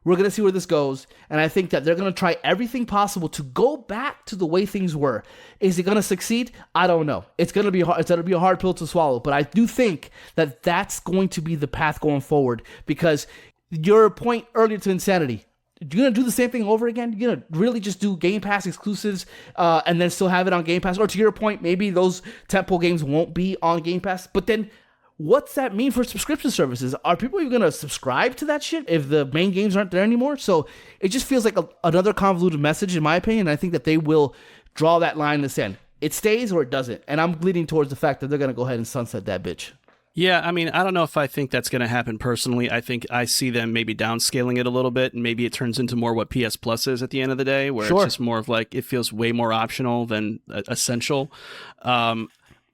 We're going to see where this goes, and I think that they're going to try everything possible to go back to the way things were. Is it going to succeed? I don't know. It's going to be hard. It's going to be a hard pill to swallow, but I do think that that's going to be the path going forward, because your point earlier to insanity, you're going to do the same thing over again? You're going to really just do Game Pass exclusives and then still have it on Game Pass? Or to your point, maybe those tentpole games won't be on Game Pass. But then what's that mean for subscription services? Are people even going to subscribe to that shit if the main games aren't there anymore? So it just feels like another convoluted message, in my opinion. I think that they will draw that line in the sand. It stays or it doesn't. And I'm leaning towards the fact that they're going to go ahead and sunset that bitch. Yeah, I mean, I don't know if I think that's going to happen personally. I think I see them maybe downscaling it a little bit, and maybe it turns into more what PS Plus is at the end of the day, where it's just more of like, it feels way more optional than essential.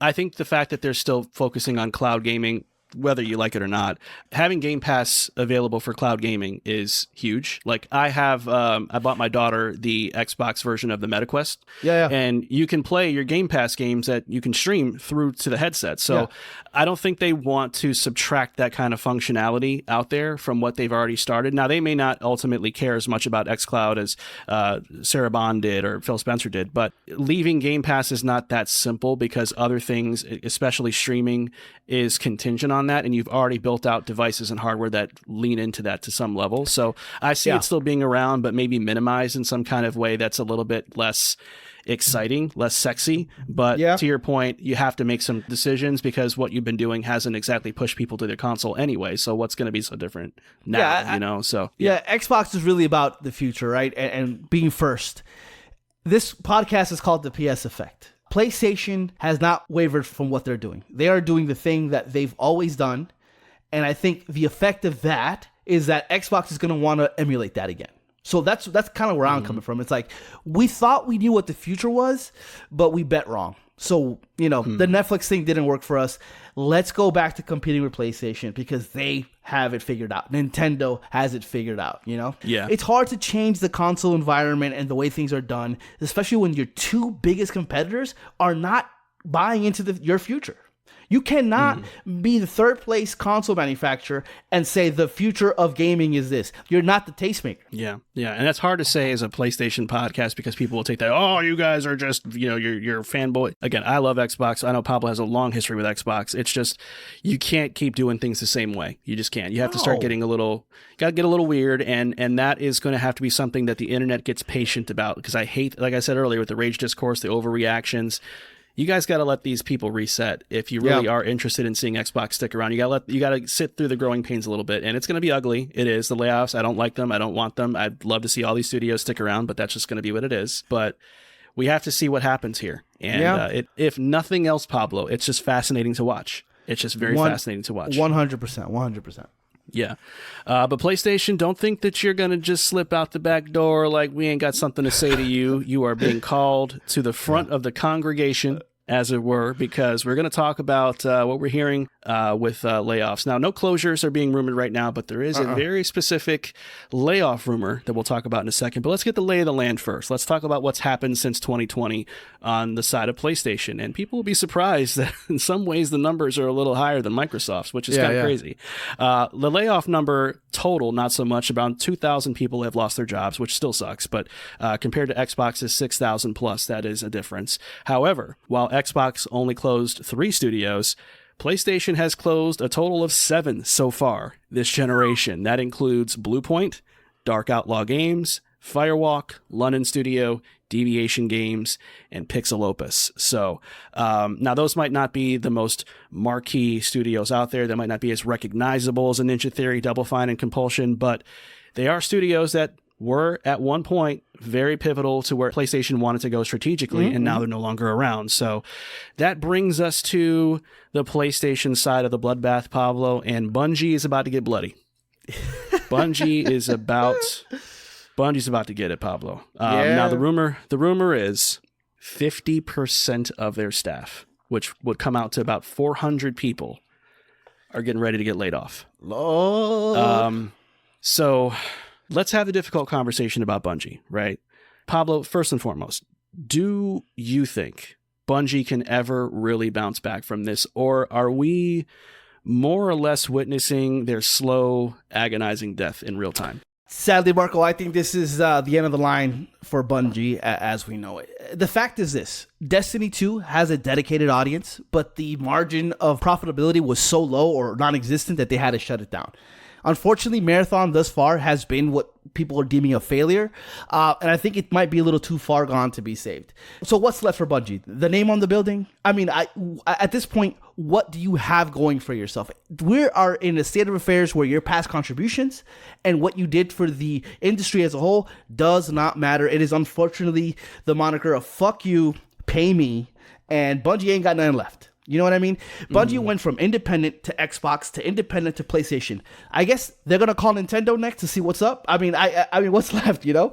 I think the fact that they're still focusing on cloud gaming, whether you like it or not, having Game Pass available for cloud gaming is huge. Like I bought my daughter the Xbox version of the MetaQuest. Yeah. And you can play your Game Pass games that you can stream through to the headset. So I don't think they want to subtract that kind of functionality out there from what they've already started. Now, they may not ultimately care as much about xCloud as Sarah Bond did or Phil Spencer did, but leaving Game Pass is not that simple because other things, especially streaming, is contingent on that, and you've already built out devices and hardware that lean into that to some level. So I see it still being around, but maybe minimized in some kind of way that's a little bit less exciting, less sexy. But to your point, you have to make some decisions because what you've been doing hasn't exactly pushed people to their console anyway. So what's going to be so different now, So Xbox is really about the future, right? And being first. This podcast is called the PS Effect. PlayStation has not wavered from what they're doing. They are doing the thing that they've always done. And I think the effect of that is that Xbox is going to want to emulate that again. So that's kind of where I'm coming from. It's like, we thought we knew what the future was, but we bet wrong. So, the Netflix thing didn't work for us. Let's go back to competing with PlayStation because they have it figured out. Nintendo has it figured out, Yeah. It's hard to change the console environment and the way things are done, especially when your two biggest competitors are not buying into your future. You cannot be the third place console manufacturer and say the future of gaming is this. You're not the tastemaker. Yeah. And that's hard to say as a PlayStation podcast because people will take that, oh, you guys are just, you're a fanboy. Again, I love Xbox. I know Pablo has a long history with Xbox. It's just, you can't keep doing things the same way. You just can't. You have to start getting a little weird. And that is going to have to be something that the internet gets patient about because I hate, like I said earlier, with the rage discourse, the overreactions. You guys got to let these people reset. If you really are interested in seeing Xbox stick around, you got to sit through the growing pains a little bit. And it's going to be ugly. It is. The layoffs, I don't like them. I don't want them. I'd love to see all these studios stick around, but that's just going to be what it is. But we have to see what happens here. And if nothing else, Pablo, it's just fascinating to watch. It's just very fascinating to watch. 100%. Yeah. But PlayStation, don't think that you're going to just slip out the back door like we ain't got something to say to you. You are being called to the front of the congregation, as it were, because we're going to talk about what we're hearing with layoffs. Now, no closures are being rumored right now, but there is a very specific layoff rumor that we'll talk about in a second. But let's get the lay of the land first. Let's talk about what's happened since 2020 on the side of PlayStation. And people will be surprised that in some ways the numbers are a little higher than Microsoft's, which is kind of crazy. The layoff number total, not so much. About 2,000 people have lost their jobs, which still sucks. But compared to Xbox's 6,000 plus, that is a difference. However, while Xbox only closed 3 studios, PlayStation has closed a total of 7 so far this generation. That includes Bluepoint, Dark Outlaw Games, Firewalk, London Studio, Deviation Games, and Pixel Opus. So now those might not be the most marquee studios out there. They might not be as recognizable as a Ninja Theory, Double Fine, and Compulsion, but they are studios that were at one point very pivotal to where PlayStation wanted to go strategically, and now they're no longer around. So that brings us to the PlayStation side of the bloodbath, Pablo, and Bungie is about to get bloody. Bungie's about to get it, Pablo. Now the rumor is 50% of their staff, which would come out to about 400 people, are getting ready to get laid off. So let's have the difficult conversation about Bungie, right? Pablo, first and foremost, do you think Bungie can ever really bounce back from this? Or are we more or less witnessing their slow, agonizing death in real time? Sadly, Marco, I think this is the end of the line for Bungie as we know it. The fact is this: Destiny 2 has a dedicated audience, but the margin of profitability was so low or non-existent that they had to shut it down. Unfortunately, Marathon thus far has been what people are deeming a failure, and I think it might be a little too far gone to be saved. So what's left for Bungie? The name on the building? I mean, at this point, what do you have going for yourself? We are in a state of affairs where your past contributions and what you did for the industry as a whole does not matter. It is unfortunately the moniker of fuck you, pay me, and Bungie ain't got nothing left. You know what I mean? Bungie went from independent to Xbox to independent to PlayStation. I guess they're gonna call Nintendo next to see what's up. I mean, I mean, what's left? You know,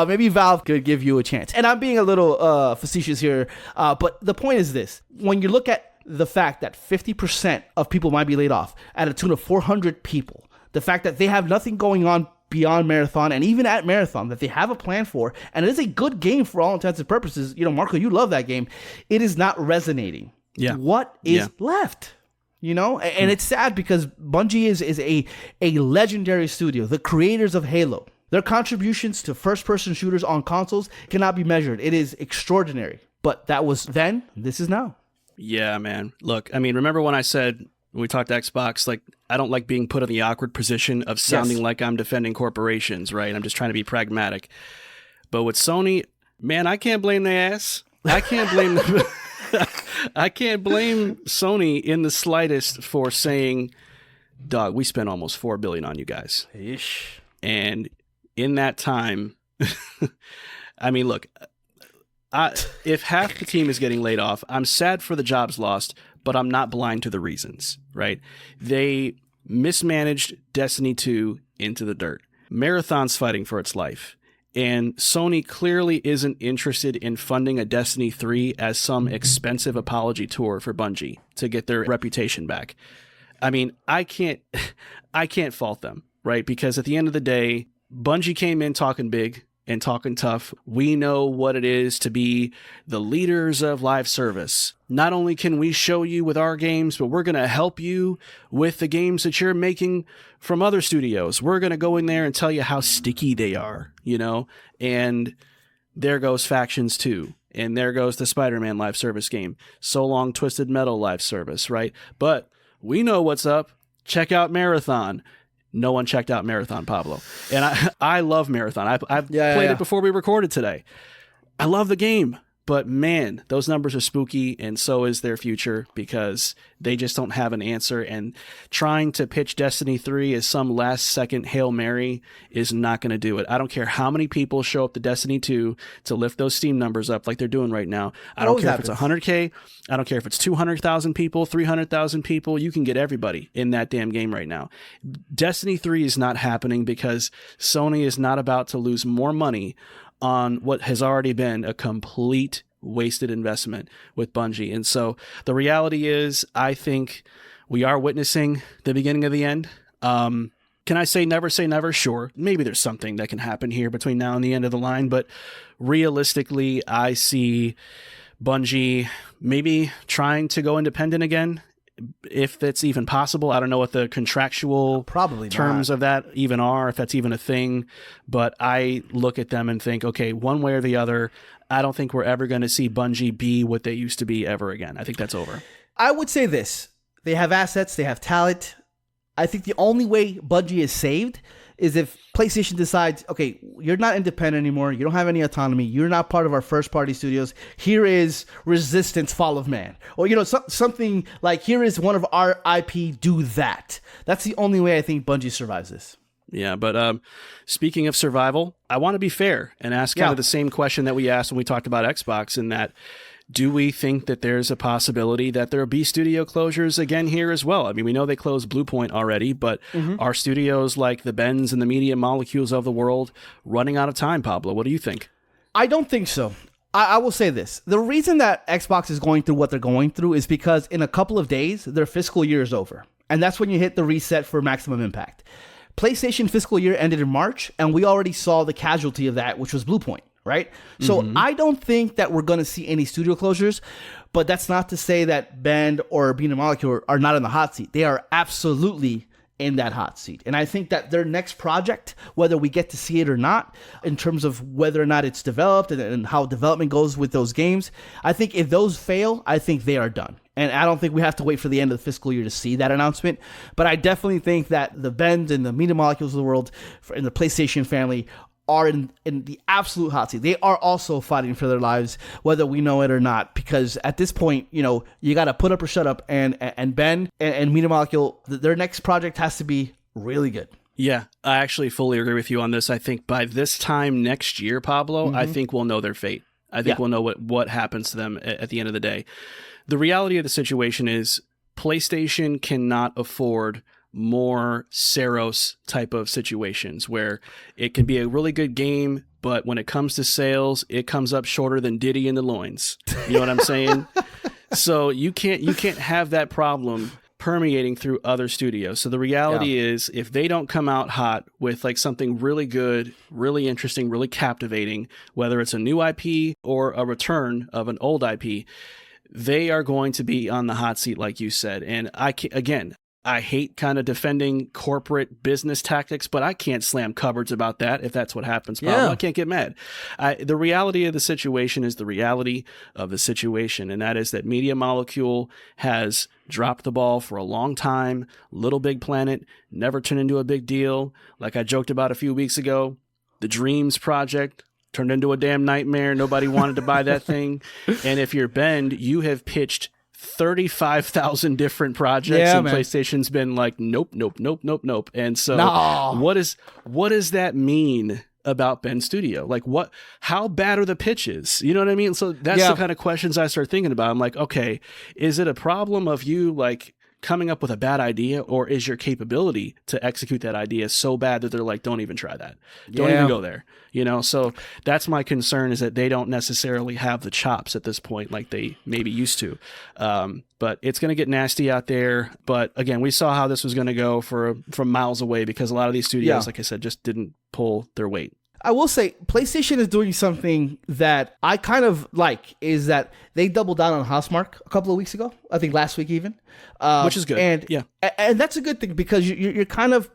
maybe Valve could give you a chance. And I'm being a little facetious here, but the point is this: when you look at the fact that 50% of people might be laid off at a tune of 400 people, the fact that they have nothing going on beyond Marathon, and even at Marathon that they have a plan for, and it is a good game for all intents and purposes. You know, Marco, you love that game. It is not resonating. Yeah. What is left? You know, and it's sad because Bungie is a legendary studio, the creators of Halo. Their contributions to first-person shooters on consoles cannot be measured. It is extraordinary. But that was then, this is now. Yeah, man. Look, I mean, remember when I said, when we talked to Xbox, like, I don't like being put in the awkward position of sounding like I'm defending corporations, right? I'm just trying to be pragmatic. But with Sony, man, I can't blame their ass. I can't blame them. I can't blame Sony in the slightest for saying, dog, we spent almost $4 billion on you guys. Ish. And in that time, I mean, look, if half the team is getting laid off, I'm sad for the jobs lost, but I'm not blind to the reasons, right? They mismanaged Destiny 2 into the dirt. Marathon's fighting for its life. And Sony clearly isn't interested in funding a Destiny 3 as some expensive apology tour for Bungie to get their reputation back. I mean, I can't fault them, right? Because at the end of the day, Bungie came in talking big and talking tough. We know what it is to be the leaders of live service. Not only can we show you with our games, but we're going to help you with the games that you're making from other studios. We're going to go in there and tell you how sticky they are, you know? And there goes Factions 2. And there goes the Spider-Man live service game. So Long Twisted Metal live service, right? But we know what's up. Check out Marathon. No one checked out Marathon, Pablo. And I love Marathon. I've played it before we recorded today. I love the game. But man, those numbers are spooky, and so is their future, because they just don't have an answer. And trying to pitch Destiny 3 as some last-second Hail Mary is not going to do it. I don't care how many people show up to Destiny 2 to lift those Steam numbers up like they're doing right now. I don't care if it's 100K. I don't care if it's 200,000 people, 300,000 people. You can get everybody in that damn game right now. Destiny 3 is not happening because Sony is not about to lose more money on what has already been a complete wasted investment with Bungie. And so the reality is, I think we are witnessing the beginning of the end. Can I say never? Sure. Maybe there's something that can happen here between now and the end of the line, but realistically, I see Bungie maybe trying to go independent again, if that's even possible. I don't know what the contractual terms of that even are, if that's even a thing, but I look at them and think, okay, one way or the other, I don't think we're ever going to see Bungie be what they used to be ever again. I think that's over. I would say this: they have assets, they have talent. I think the only way Bungie is saved is if PlayStation decides, okay, you're not independent anymore, you don't have any autonomy, you're not part of our first-party studios, here is Resistance Fall of Man. Or, you know, something like, here is one of our IP, do that. That's the only way I think Bungie survives this. Yeah, but speaking of survival, I want to be fair and ask kind of the same question that we asked when we talked about Xbox, in that, do we think that there's a possibility that there will be studio closures again here as well? I mean, we know they closed Bluepoint already, but are studios like the Bends and the Media Molecules of the world running out of time, Pablo? What do you think? I don't think so. I will say this. The reason that Xbox is going through what they're going through is because in a couple of days, their fiscal year is over. And that's when you hit the reset for maximum impact. PlayStation fiscal year ended in March, and we already saw the casualty of that, which was Bluepoint. Right? So I don't think that we're going to see any studio closures, but that's not to say that Bend or Media Molecule are not in the hot seat. They are absolutely in that hot seat. And I think that their next project, whether we get to see it or not, in terms of whether or not it's developed and how development goes with those games, I think if those fail, I think they are done. And I don't think we have to wait for the end of the fiscal year to see that announcement. But I definitely think that the Bend and the Media Molecules of the world in the PlayStation family are in the absolute hot seat. They are also fighting for their lives, whether we know it or not, because at this point, you know, you got to put up or shut up, and Ben and Media Molecule, their next project has to be really good. Yeah, I actually fully agree with you on this. I think by this time next year, Pablo, I think we'll know their fate. I think we'll know what happens to them at the end of the day. The reality of the situation is PlayStation cannot afford more Saros type of situations where it can be a really good game, but when it comes to sales, it comes up shorter than Diddy in the loins. You know what I'm saying? So you can't have that problem permeating through other studios. So the reality is, if they don't come out hot with like something really good, really interesting, really captivating, whether it's a new IP or a return of an old IP, they are going to be on the hot seat, like you said. And I hate kind of defending corporate business tactics, but I can't slam cupboards about that if that's what happens. Yeah. I can't get mad. The reality of the situation is the reality of the situation, and that is that Media Molecule has dropped the ball for a long time. Little Big Planet never turned into a big deal. Like I joked about a few weeks ago, the Dreams project turned into a damn nightmare. Nobody wanted to buy that thing. And if you're Bend, you have pitched 35,000 different projects, and man. PlayStation's been like, nope. And so what does that mean about Bend Studio? Like how bad are the pitches? You know what I mean? So that's the kind of questions I start thinking about. I'm like, okay, is it a problem of you like coming up with a bad idea, or is your capability to execute that idea so bad that they're like, don't even try that. Don't even go there. You know, so that's my concern, is that they don't necessarily have the chops at this point like they maybe used to. But it's going to get nasty out there. But again, we saw how this was going to go from miles away, because a lot of these studios, like I said, just didn't pull their weight. I will say PlayStation is doing something that I kind of like, is that they doubled down on Housemarque a couple of weeks ago. I think last week even. Which is good. And that's a good thing, because you're kind of,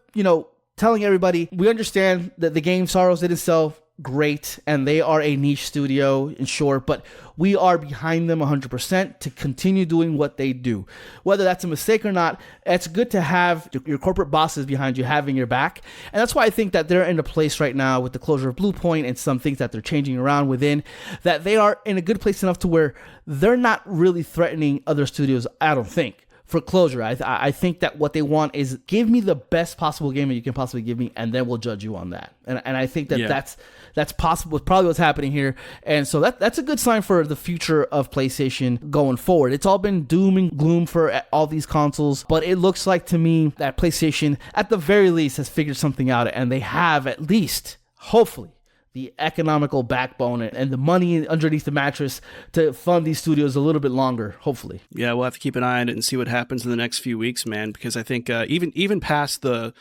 telling everybody, we understand that the game Sorrows didn't sell great, and they are a niche studio in short, but we are behind them 100% to continue doing what they do. Whether that's a mistake or not, it's good to have your corporate bosses behind you, having your back. And that's why I think that they're in a place right now with the closure of Blue Point and some things that they're changing around within, that they are in a good place enough to where they're not really threatening other studios, I don't think, for closure. I think that what they want is, give me the best possible game that you can possibly give me, and then we'll judge you on that. And I think that that's possible, probably what's happening here. And so that's a good sign for the future of PlayStation going forward. It's all been doom and gloom for all these consoles, but it looks like to me that PlayStation, at the very least, has figured something out, and they have at least, hopefully, the economical backbone and the money underneath the mattress to fund these studios a little bit longer, hopefully. Yeah, we'll have to keep an eye on it and see what happens in the next few weeks, man, because I think even past the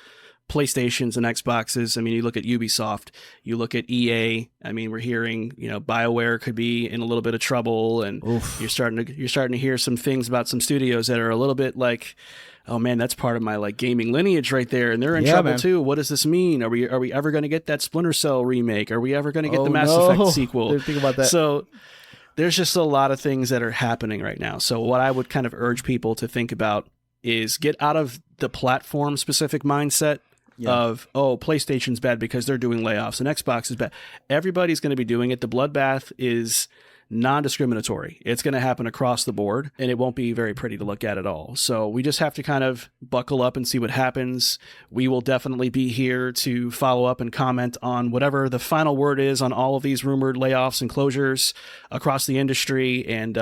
PlayStations and Xboxes, I mean, you look at Ubisoft, you look at EA, I mean, we're hearing, BioWare could be in a little bit of trouble, and you're starting to hear some things about some studios that are a little bit like, oh man, that's part of my like gaming lineage right there, and they're in trouble too. What does this mean? Are we ever going to get that Splinter Cell remake? Are we ever going to get the Mass Effect sequel? Didn't think about that. So there's just a lot of things that are happening right now. So what I would kind of urge people to think about is get out of the platform specific mindset of, PlayStation's bad because they're doing layoffs, and Xbox is bad. Everybody's going to be doing it. The bloodbath is non-discriminatory. It's going to happen across the board, and it won't be very pretty to look at all. So we just have to kind of buckle up and see what happens. We will definitely be here to follow up and comment on whatever the final word is on all of these rumored layoffs and closures across the industry. And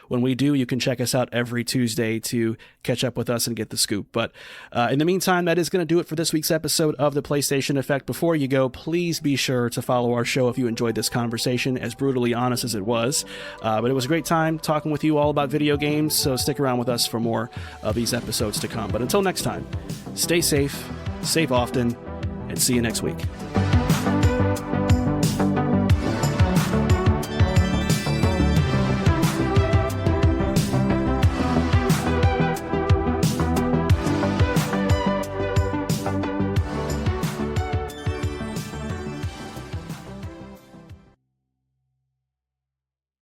when we do, you can check us out every Tuesday to catch up with us and get the scoop. But in the meantime, that is going to do it for this week's episode of The PlayStation Effect. Before you go, please be sure to follow our show if you enjoyed this conversation, as brutally honest as it was. But it was a great time talking with you all about video games, so stick around with us for more of these episodes to come. But until next time, stay safe, save often, and see you next week.